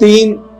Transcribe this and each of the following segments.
3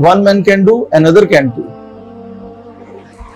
one man can do another can do,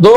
2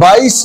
22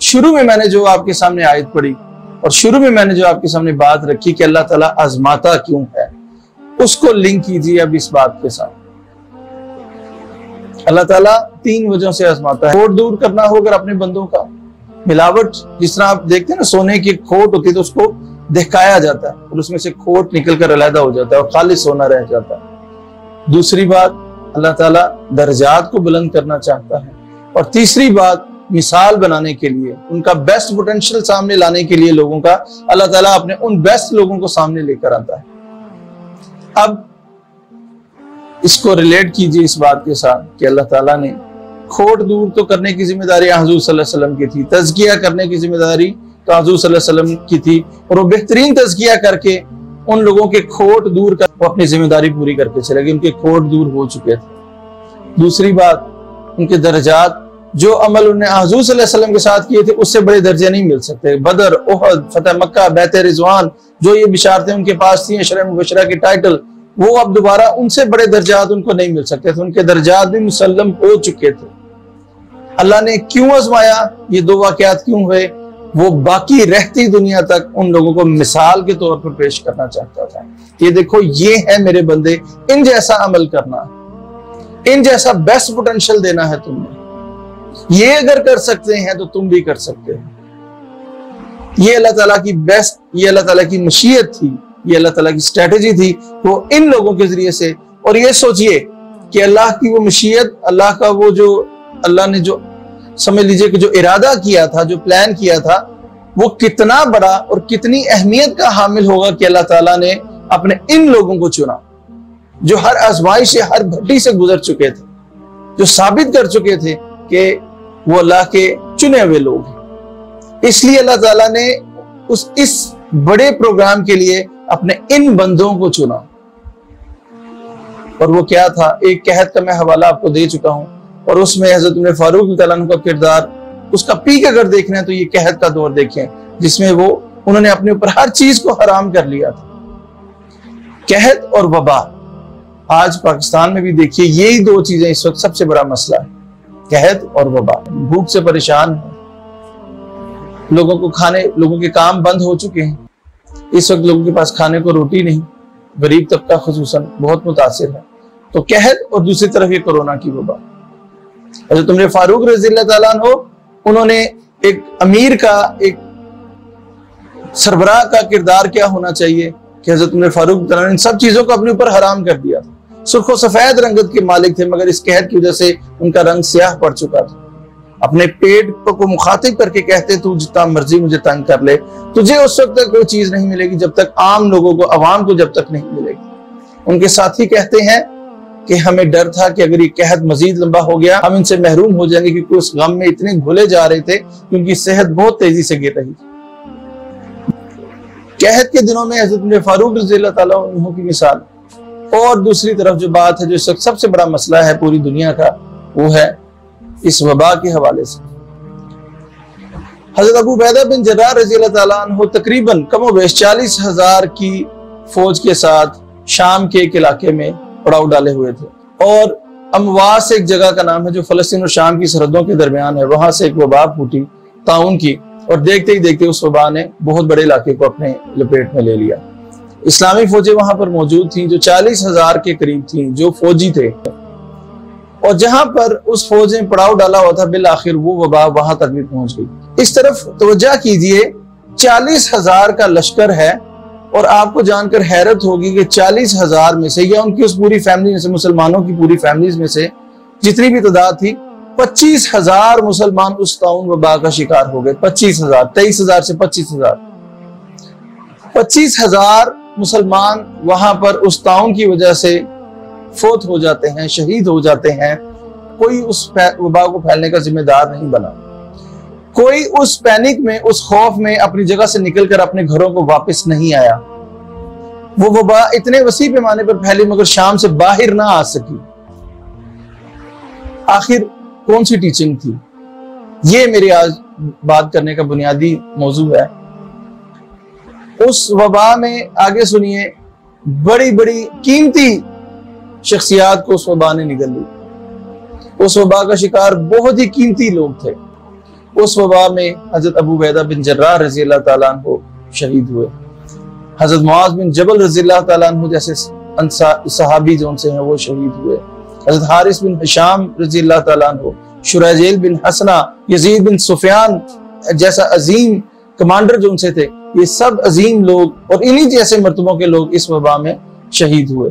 शुरू में मैंने जो आपके सामने आयत पढ़ी और शुरू में मैंने जो आपके सामने बात रखी कि अल्लाह ताला आजमाता क्यों है, उसको लिंक कीजिए अब इस बात के साथ। अल्लाह ताला 3 वजहों से आजमाता है। खोट दूर करना हो अगर अपने बंदों का, मिलावट, जिस तरह आप देखते हैं ना सोने की खोट होती है तो उसको दिखाया जाता है और उसमें से खोट निकल कर अलहदा हो जाता है और खालिस सोना रह जाता है। दूसरी बात, अल्लाह ताला दर्जात को बुलंद करना चाहता है। और तीसरी बात, मिसाल बनाने के लिए, उनका बेस्ट पोटेंशियल सामने लाने के लिए लोगों का, अल्लाह ताला अपने उन बेस्ट लोगों को सामने लेकर आता है। अब इसको रिलेट कीजिए इस बात के साथ कि अल्लाह ताला ने खोट दूर तो करने की जिम्मेदारी हुजूर सल्लल्लाहु अलैहि वसल्लम की थी, तज़किया करने की जिम्मेदारी तो हुजूर सल्लल्लाहु अलैहि वसल्लम की थी, और वो बेहतरीन तज़किया करके उन लोगों के खोट दूर कर वो अपनी जिम्मेदारी पूरी करके चले गए, उनके खोट दूर हो चुके थे। दूसरी बात, उनके दर्जात, जो अमल उन्होंने हुजूर सल्लल्लाहु अलैहि वसल्लम के साथ किए थे उससे बड़े दर्जे नहीं मिल सकते। बदर, उहद, फतह मक्का, बैत रिजवान, जो ये बिशारतें उनके पास थी, अशरा मुबशरा के टाइटल, वो अब दोबारा उनसे बड़े दर्जात उनको नहीं मिल सकते थे। उनके दर्जात भी मुसल्लम हो चुके थे। अल्लाह ने क्यों आजमाया, ये 2 वाकयात क्यों हुए, वो बाकी रहती दुनिया तक उन लोगों को मिसाल के तौर पर पेश करना चाहता था। ये देखो, ये है मेरे बंदे, इन जैसा अमल करना, इन जैसा बेस्ट पोटेंशियल देना है तुमने, ये अगर कर सकते हैं तो तुम भी कर सकते हो। ये अल्लाह ताला की बेस्ट, ये अल्लाह ताला की मशीयत थी, ये अल्लाह ताला की स्ट्रेटेजी थी वो इन लोगों के जरिए से। और ये सोचिए कि अल्लाह की वो मशीयत, अल्लाह का वो जो अल्लाह ने जो समझ लीजिए कि जो इरादा किया था, जो प्लान किया था, वो कितना बड़ा और कितनी अहमियत का हामिल होगा कि अल्लाह ताला ने अपने इन लोगों को चुना, जो हर आजमाइश से, हर भट्टी से गुजर चुके थे, जो साबित कर चुके थे कि वो अल्लाह के चुने हुए लोग हैं। इसलिए अल्लाह ताला ने इस बड़े प्रोग्राम के लिए अपने इन बंदों को चुना। और वो क्या था, एक कहत का मैं हवाला आपको दे चुका हूं, और उसमें हजरत उमर फारूक रज़ियल्लाहु अन्हु का किरदार, उसका पीक अगर देखना है तो ये कहत का दौर देखें, जिसमें वो उन्होंने अपने ऊपर हर चीज को हराम कर लिया था। कहत और वबा, आज पाकिस्तान में भी देखिए यही 2 चीजें इस वक्त सबसे बड़ा मसला है, कहत और वबा। भूख से परेशान है, लोगों को खाने, लोगों के काम बंद हो चुके हैं, इस वक्त लोगों के पास खाने को रोटी नहीं, गरीब तबका खुसूसन बहुत मुतासिर है। तो कहत, और दूसरी तरफ ये कोरोना की वबा। हज़रत उमर फारूक रज़ियल्लाहु ताला अन्हु, उन्होंने एक अमीर का, एक सरबराह का किरदार क्या होना चाहिए कि हज़रत उमर फारूक इन सब चीजों को अपने ऊपर हराम कर दिया था। सुर्ख सफेद रंगत के मालिक थे, मगर इस कहत की वजह से उनका रंग स्याह पड़ चुका था। अपने पेट को मुखातिब करके कहते, तू जितना मर्जी मुझे तंग कर ले, तुझे उस वक्त तक कोई चीज नहीं मिलेगी जब तक आम लोगों को, अवाम को जब तक नहीं मिलेगी। उनके साथी कहते हैं कि हमें डर था कि अगर ये कहत मजीद लंबा हो गया हम इनसे महरूम हो जाएंगे, क्योंकि उस गम में इतने घुले जा रहे थे कि उनकी सेहत बहुत तेजी से गिर रही थी। कहत के दिनों में हज़रत उमर फारूक रज़ियल्लाहु ताला अन्हु की मिसाल। और दूसरी तरफ जो बात है, जो सबसे बड़ा मसला है पूरी दुनिया का, वो है इस वबा के हवाले से। हज़रत अबू उबैदा बिन जर्राह रज़ियल्लाहु ताला अन्हु तकरीबन कमोबेश 40,000 की फौज के साथ शाम के एक इलाके में पड़ाव डाले हुए थे, और अमवास एक जगह का नाम है जो फलस्तीन और शाम की सरहदों के दरमियान है। वहां से एक वबा फूटी ताउन की, और देखते ही देखते उस वबा ने बहुत बड़े इलाके को अपने लपेट में ले लिया। इस्लामी फौजें वहां पर मौजूद थीं जो 40,000 के करीब थीं, जो फौजी थे, और जहां पर उस फौज ने पड़ाव डाला हुआ था, बिल आखिर वो वबा वहां तक भी पहुंच गई। इस तरफ तवज्जो कीजिए, 40,000 का लश्कर है, और आपको जानकर हैरत होगी कि 40,000 में से, या उनकी उस पूरी फैमिली में से, मुसलमानों की पूरी फैमिलीज में से जितनी भी तादाद थी, 25,000 मुसलमान उस ताउन वबा का शिकार हो गए। 25,000, 23,000 से 25,000, 25,000 मुसलमान वहां पर उस ताउन की वजह से फौत हो जाते हैं, शहीद हो जाते हैं। कोई उस वबा को फैलने का जिम्मेदार नहीं बना, कोई उस पैनिक में, उस खौफ में अपनी जगह से निकलकर अपने घरों को वापस नहीं आया। वो वबा इतने वसी पैमाने पर फैली मगर शाम से बाहर ना आ सकी। आखिर कौन सी टीचिंग थी? ये मेरी आज बात करने का बुनियादी मौजू है। उस वबा में, आगे सुनिए, बड़ी बड़ी कीमती शख्सियात को उस वबा ने निगल ली। उस वबा का शिकार बहुत ही कीमती लोग थे, उस वबा में हजरत अबू उबैदा बिन जर्राह रजी अल्लाह ताला अन्हु शहीद हुए। हजरत मुआज़ बिन जबल रजी अल्लाह ताला अन्हु जैसे सहाबी जो उनसे हैं वो शहीद हुए। हजरत हारिस बिन हिशाम रजी अल्लाह ताला अन्हु, शुरैजेल बिन हसना, यजीद बिन सुफियान जैसा अजीम कमांडर जो उनसे थे, ये सब अजीम लोग और इन्हीं जैसे मर्तबों के लोग इस वबा में शहीद हुए।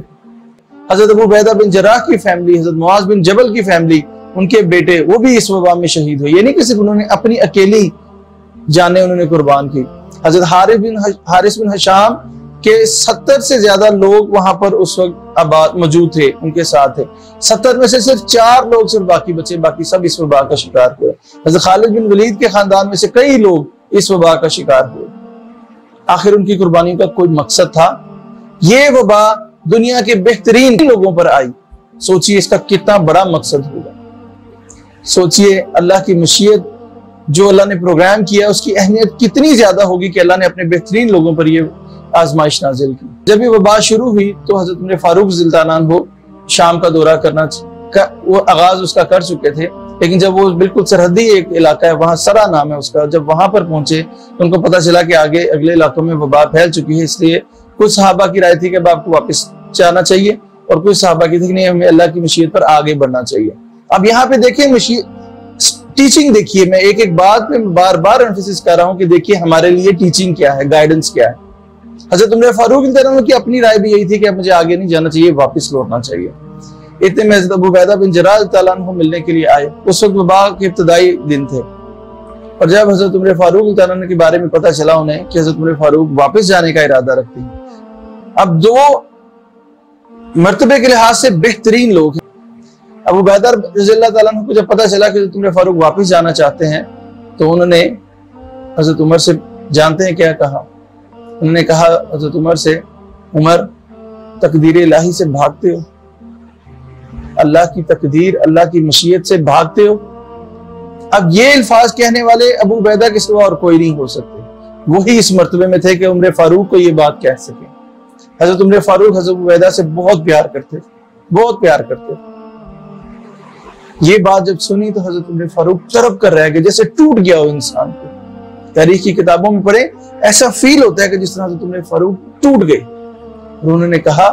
हजरत अबू उबैदा बिन जर्राह की फैमिली, हजरत मुआज़ बिन जबल की फैमिली, उनके बेटे वो भी इस वबा में शहीद हुए। ये नहीं कि सिर्फ उन्होंने अपनी अकेली जाने उन्होंने कुर्बान की। हजरत हारिस बिन हिशाम के 70 से ज्यादा लोग वहां पर उस वक्त आबाद मौजूद थे, उनके साथ थे। 70 में से सिर्फ 4 लोग सिर्फ बाकी बचे, बाकी सब इस वबा का शिकार हुए। हजरत खालिद बिन वलीद के खानदान में से कई लोग इस वबा का शिकार हुए। आखिर उनकी कुर्बानी का कोई मकसद था। ये वबा दुनिया के बेहतरीन लोगों पर आई। सोचिए इसका कितना बड़ा मकसद होगा। सोचिए अल्लाह की मशीयत जो अल्लाह ने प्रोग्राम किया उसकी अहमियत कितनी ज्यादा होगी कि अल्लाह ने अपने बेहतरीन लोगों पर ये आजमाइश नाजिल की। जब ये वबा शुरू हुई तो हजरत उमर फारूक रज़ियल्लाहु शाम का दौरा वो आगाज उसका कर चुके थे, लेकिन जब वो बिल्कुल सरहदी एक इलाका है, वहां सरा नाम है उसका, जब वहां पर पहुंचे तो उनको पता चला कि आगे अगले इलाकों में वबा फैल चुकी है। इसलिए कुछ सहाबा की राय थी कि अब आपको वापस जाना चाहिए और कुछ सहाबा की थी कि नहीं, हमें अल्लाह की मशीयत पर आगे बढ़ना चाहिए। अब यहाँ पे देखिए टीचिंग देखिए, मैं एक एक बात पे बार बार एम्फेसिस कर रहा हूँ कि देखिए हमारे लिए टीचिंग क्या है, गाइडेंस क्या है। हजरत उमर फारूक की अपनी राय भी यही थी कि अब मुझे आगे नहीं जाना चाहिए, वापस लौटना चाहिए। इतने में हजरत अबू उबैदा बिन जर्राह ताला अन्हु मिलने के लिए आए। उस वक्त वबा के इब्तिदाई दिन थे और जब हजरत उमर फारूक ताला अन्हु के बारे में पता चला उन्हें कि हजरत उमर फारूक वापस जाने का इरादा रखते हैं, अब 2 मर्तबे के लिहाज से बेहतरीन लोग हैं। अबू उबैदा रज़ियल्लाहु ताला अन्हु को जब पता चला कि हजरत उमर फारूक वापस जाना चाहते हैं तो उन्होंने हजरत उमर से, जानते हैं क्या कहा? उन्होंने कहा हजरत उमर से, उमर तकदीर इलाही से भागते हो, अल्लाह की तकदीर अल्लाह की मशीयत से भागते हो। अब ये अल्फाज कहने वाले अबू उबैदा के सिवा और कोई नहीं हो सकते। वही इस मर्तबे में थे कि उमर फारूक को ये बात कह सके। हजरत उमर फारूक हजरत उबैदा से बहुत प्यार करते थे, बहुत प्यार करते थे। ये बात जब सुनी तो हजरत उमर फारूक तड़प कर रह गए, जैसे टूट गया हो इंसान को। तारीख की किताबों में पढ़े ऐसा फील होता है कि जिस तरह हजरत उमर फारूक टूट गए। और उन्होंने कहा,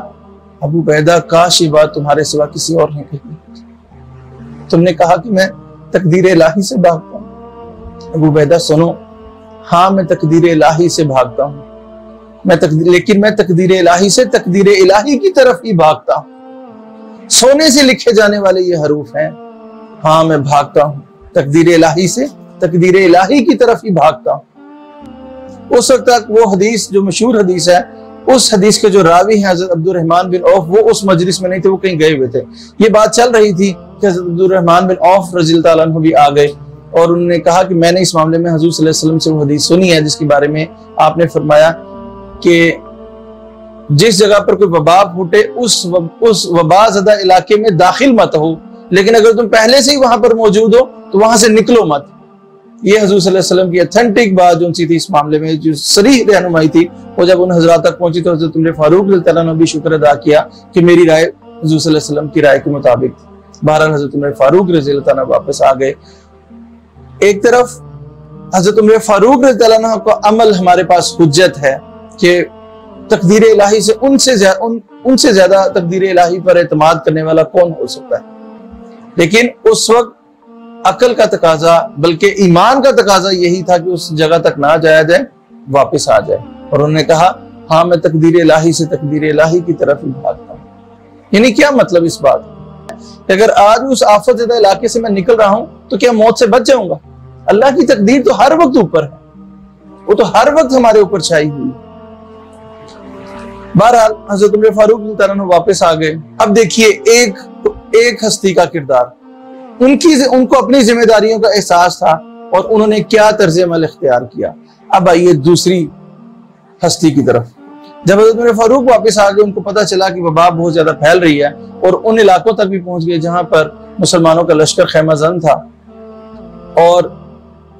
अबू उबैदा काश ये बात तुम्हारे सिवा किसी और ने कही। तुमने कहा कि मैं तकदीर इलाही से भागता हूँ। अबू उबैदा सुनो, हाँ मैं तकदीर इलाही से भागता हूँ, लेकिन मैं तकदीर इलाही से तकदीर इलाही की तरफ ही भागता हूँ। सोने से लिखे जाने वाले ये हरूफ हैं, हाँ मैं भागता हूँ तकदीर इलाही से तकदीर इलाही की तरफ ही भागता हूँ। उस वक्त तक वो हदीस जो मशहूर हदीस है, उस हदीस के जो रावी हैं हजरत अब्दुर्रहमान बिन औफ, वो उस मजलिस में नहीं थे, वो कहीं गए हुए थे। ये बात चल रही थी कि हजरत अब्दुर्रहमान बिन औफ रज़ियल्लाहु ताला अन्हु भी आ गए और उन्होंने कहा कि मैंने इस मामले में हुजूर सल्लल्लाहु अलैहि वसल्लम से वो हदीस सुनी है जिसके बारे में आपने फरमाया कि जिस जगह पर कोई वबा फूटे उस वबा ज़दा इलाके में दाखिल मत हो, लेकिन अगर तुम पहले से ही वहां पर मौजूद हो तो वहां से निकलो मत। ये हुजूर सल्लल्लाहु अलैहि वसल्लम की ऑथेंटिक बात जो सी थी इस मामले में, जो सरीह रहनुमाई थी, वो जब उन हजरात तक पहुंची तो हजरत उमर फारूक रज़ियल्लाहु ताला अन्हु भी शुक्र अदा किया कि मेरी राय हुजूर सल्लल्लाहु अलैहि वसल्लम की राय के मुताबिक थी। बहरहाल हजरत उमर फारूक रज़ियल्लाहु ताला वापस आ गए। एक तरफ हजरत उमर फारूक रज़ियल्लाहु ताला अन्हु का अमल हमारे पास हुज्जत है कि तकदीर इलाही से उनसे ज्यादा तकदीर इलाही पर एतमाद करने वाला कौन हो सकता है। लेकिन उस वक्त अकल का तकाजा बल्कि ईमान का तकाजा यही था कि उस जगह तक ना जाया जाए, वापस आ जाए। और उन्होंने कहा, हाँ मैं तकदीर इलाही से तकदीर इलाही की तरफ ही भागता हूँ। यानी क्या मतलब इस बात कि अगर आज उस आफत ज़दा इलाके से मैं निकल रहा हूं तो क्या मौत से बच जाऊंगा? अल्लाह की तकदीर तो हर वक्त ऊपर है, वो तो हर वक्त हमारे ऊपर छाई हुई है। बहरहाल हजरत उमर फारूक रज़ियल्लाहु अन्हु वापस आ गए। अब देखिए एक हस्ती का किरदार, उनको अपनी जिम्मेदारियों का एहसास था और उन्होंने क्या तर्ज अमल इख्तियार किया। अब आइए दूसरी हस्ती की तरफ। जब हजरत उमर फारूक वापस आ गए, उनको पता चला कि वबा बहुत ज्यादा फैल रही है और उन इलाकों तक भी पहुंच गए जहां पर मुसलमानों का लश्कर खैमाजन था। और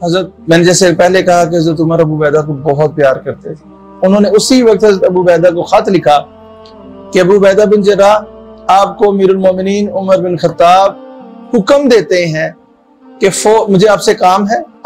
हजरत, मैंने जैसे पहले कहा कि हजरत उमर अबू उबैदा को बहुत प्यार करते थे। उन्होंने उसी वक्त हजरत अबू उबैदा को खत लिखा कि अबू उबैदा बिन जर्राह, आपको अमीरुल मोमिनीन उमर बिन खत्ताब हुक्म देते हैं कि मुझे आपसे काम है,